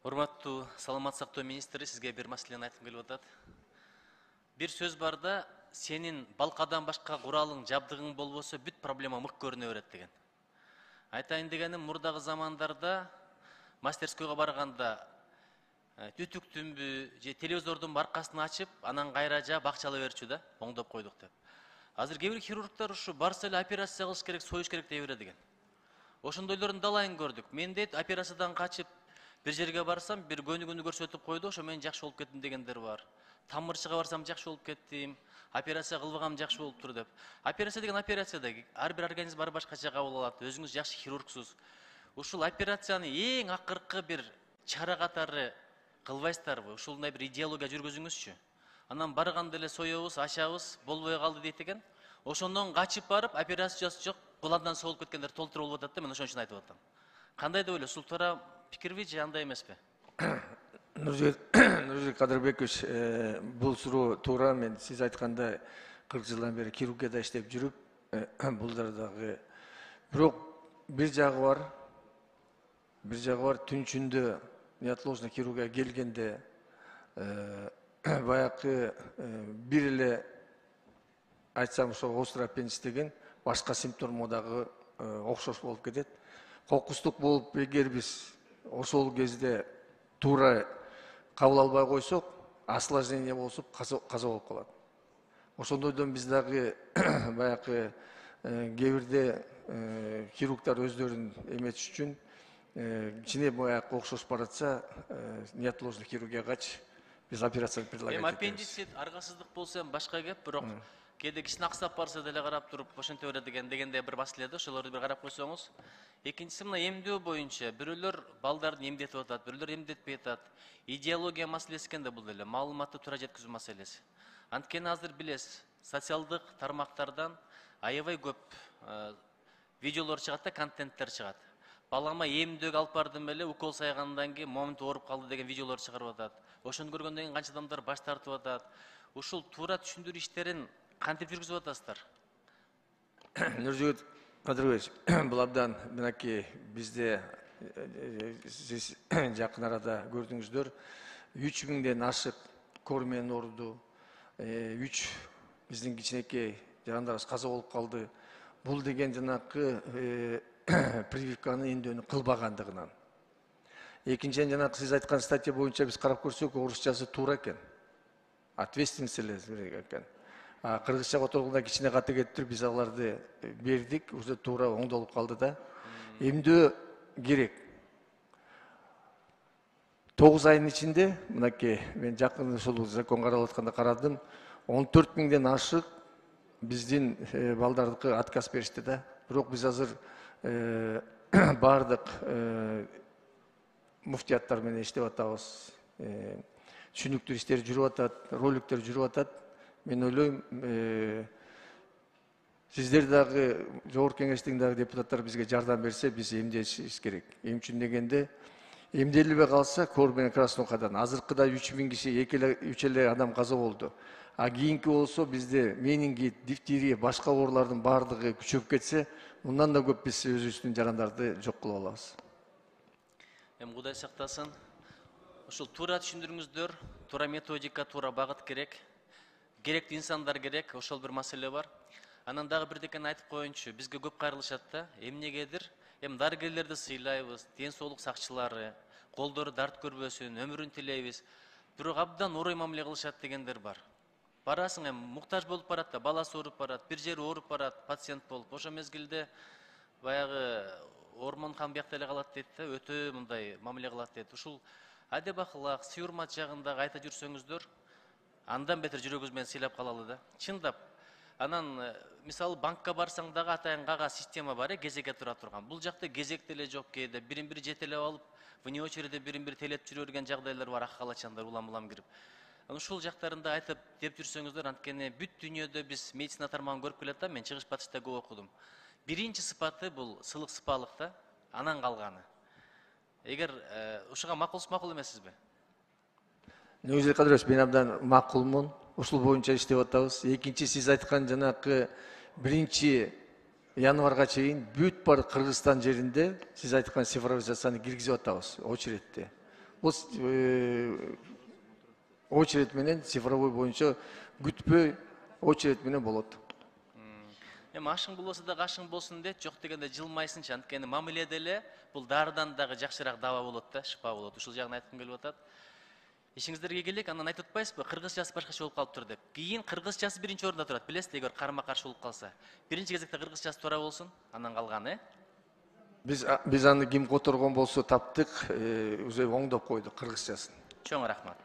Урматтуу саламат сактоо министри, сизге бир маселени айтып келип атат. Бир сөз бар да, сенин балкадан башка куралың, жабдыгың болбосо бүт проблема мык көрүнө берет деген. Айтайын дегеним, мурдагы замандарда мастерскойго барганда түтүктүнбү же телевизордун баркасын ачып, анан кайра жаап акча ала берчү да, оңдоп койдук деп. Азыр кээ бир хирургдар ушу барса эле операция кылыш керек, союш керек дей берет экен. Ошондойлордун далайын көрдүк. Мен дейт операциядан качып бир жерге барсам, бир көнүгүүнү көрсөтүп койду, ошо мен жакшы болуп кеттим дегендер бар. Тамырчыга барсам жакшы болуп кеттим, операция кылбагам жакшы болуптур деп. Операция деген операцияда ар бир организм ар башкача кабыл алат. Өзүңүз жакшы хирургсуз. Ушул операцияны эң акыркы бир чара катары кылбайсыздарбы? Ушундай бир идеология жүргүзүңүзчү. Анан барганда эле соебуз, ачабыз, болбой калды дейт экен. Ошондон качып барып, операциясы жок, куламдан соолуп кеткендер толтура болуп атат да, мен ошон үчүн айтып атам. Кандай деп ойлойсуз? Ушул туура пикирби же андай эмеспи? Нуржик Кадырбекович, бул суроо туура. Мен сиз айткандай 40 жылдан бери хирургияда иштеп жүрүп, бул дагы бирок бир жагы бар, түн ичинде неотложный хирургия келгенде баягы бир эле айтсам ошо остро аппендис деген башка симптому дагы окшош болуп кетет. Кокустук болуп, эгер биз ошол кезде туура кабыл албай койсок, осложнение болуп, каза болуп калат. Ошондойдон биз дагы баягы кээ бирде хирургдар өздөрүн эметиш үчүн кичине баягы окшош баратса, неотложный хирургиягач биз операция предлагать этебиз. Аппендицит, аргасыздык болсо башка кеп, бирок кээде кичине аксап барса деле карап туруп ошентип берет дегендей бир маселе да, ошолорду бир карап койсоңуз. Экинчиси, мына эмдөө боюнча бирөөлөр балдарды эмдетип атат, бирөөлөр эмдетпей атат. Идеология маселеси экен да бул деле, маалыматты туура жеткизүү маселеси. Анткени азыр билесиз, социалдык тармактардан аябай көп видеолор чыгат да, контенттер чыгат. Балама эмдөөгө алып бардым эле, укол сайгандан кийин момунтип ооруп калды деген видеолор чыгарып атат. Ошону көргөндөн кийин канча адамдар баш тартып атат. Ушул туура түшүндүрүү иштерин кантип жүргүзүп атасыздар? Нуржигит Кадырбекович, бул абдан мынакей бизде сиз жакын арада көрдүңүздөр, 3000ден ашык көрменин орду, 3 биздин кичинекей жарандарыбыз каза болуп калды. Бул деген жанакы прививканы эмдөөнү кылбагандыгынан. Экинчиден жанакы сиз айткан статья боюнча биз карап көрсөк, орусчасы туура экен. Ответственность экен. Кыргызчага отурганда кичине каты кетип, биз аларды бердик, уже туура оңдолуп калды да. Эмдөө керек. 9 айдын ичинде, мынакей, мен жакын ушул закон каралып атканда карадым, 14000ден ашык биздин балдардыкы отказ беришти да. Бирок биз азыр бардык муфтияттар менен иштеп атабыз. Түшүнүктүү иштер жүрүп атат, роликтер жүрүп атат. Мен ойлойм, сиздер дагы жогорку кеңештин дагы депутаттар бизге жардам берсе, биз эмдешибиз керек. Эми үчүн дегенде, эмделбей калса, көрменен Краснохадан азыркыда 3000 киши, 3 эле адам каза болду. А кийинки болсо бизде менингит, дифтерия, башка оорулардын баардыгы күчөп кетсе, мындан да көп биз өзүбүздүн жарандарды жок кылып алабыз. Эми Кудай сактасын. Ушул туура түшүндүрүңүздөр, туура методика, туура багыт керек. Керектүү инсандар керек, ошол бир маселе бар. Анан дагы бирдекени айтып коеюнчу, бизге көп кайрылышат да, эмнегедир, эми дарыгерлерди сыйлайбыз, ден соолук сакчылары, колдору дарт көрбөсүн, өмүрүн тилейбиз. Бирок абдан орой мамиле кылышат дегендер бар. Барасың, эми муктаж болуп барат да, баласы ооруп барат, бир жери ооруп барат, пациент болуп. Ошо мезгилде баягы Ормонхан биякта эле калат дейт да, өтө мындай мамиле кылат дейт. Ушул адеп акылак, сый урмат жагында айта жүрсөңүздөр, андан бетер жүрөгүбүз менен сыйлап калалы да. Чындап. Анан мисалы банкка барсаң дагы атайын кага система бар, кезекке тура турган. Бул жакта кезек деле жок, кээде бирин-бири жетелеп алып, вне очереди бирин-бири телеп жүрө берген жагдайлар бар, ак калачандар улам-улам кирип. Ушул жактарында айтып деп жүрсөңүздөр, анткени бүт дүйнөдө биз медицина тармагын көрүп келет да, мен чыгыш батышта көп окудум. Биринчи сыпаты бул сылык сыпалык да, анан калганы. Эгер ушуга макул эмессизби? Нуржигит Кадырович, мен абдан макулмун. Ушул боюнча иштеп атабыз. Экинчи, сиз айткан жанакы 1 январга чейин бүт бар Кыргызстан жеринде сиз айткан цифровизацияны киргизип атабыз очередте. бул очередь менен цифровой боюнча күтпөй очередь менен болот. Эми ашың болсо да кашың болсун дейт, жок дегенде жылмайсынчы. Анткени мамиледе эле бул дарыдан дагы жакшыраак даба болот да, шыпа болот. Ушул жагын айткым келип атат. Ишиңиздерге келек, андан айтып атпайсызбы? Кыргызчасы башкача болуп калыптыр деп. Кийин кыргызчасы биринчи орунда турат. Билесиз, эгер карма-каршы болуп калса. Биринчи кезекте кыргызчасы туура болсун, андан калганы, Биз аны ким которгон болсо таптык, уже оңдоп койдук кыргызчасын. чоң рахмат.